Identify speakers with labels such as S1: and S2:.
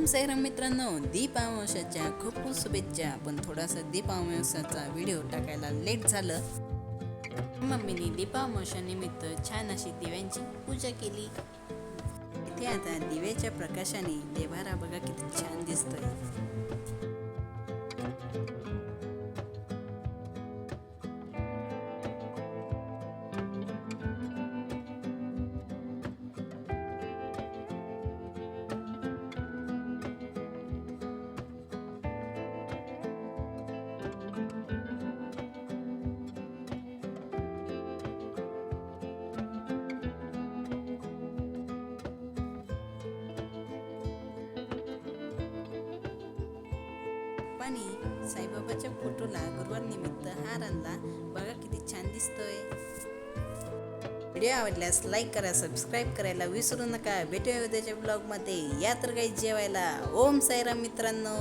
S1: साईराम मित्रांनो, दीप अमावस्याच्या खूप खूप शुभेच्छा. पण थोडासा दीप अमावस्याचा व्हिडिओ टाकायला लेट झालं. मम्मीने दीप अमावस्या निमित्त छान अशी दिव्यांची पूजा केली. इथे आता दिव्याच्या प्रकाशाने देवारा बघा किती छान दिसतोय. आणि साईबाबाच्या फोटोला गुरुवार निमित्त हार आणला. बघा किती छान दिसतोय. व्हिडिओ आवडल्यास लाईक करा, सबस्क्राईब करायला विसरू नका. भेटूया उद्याच्या ब्लॉगमध्ये. या तर काही जेवायला. ओम साईराम मित्रांनो.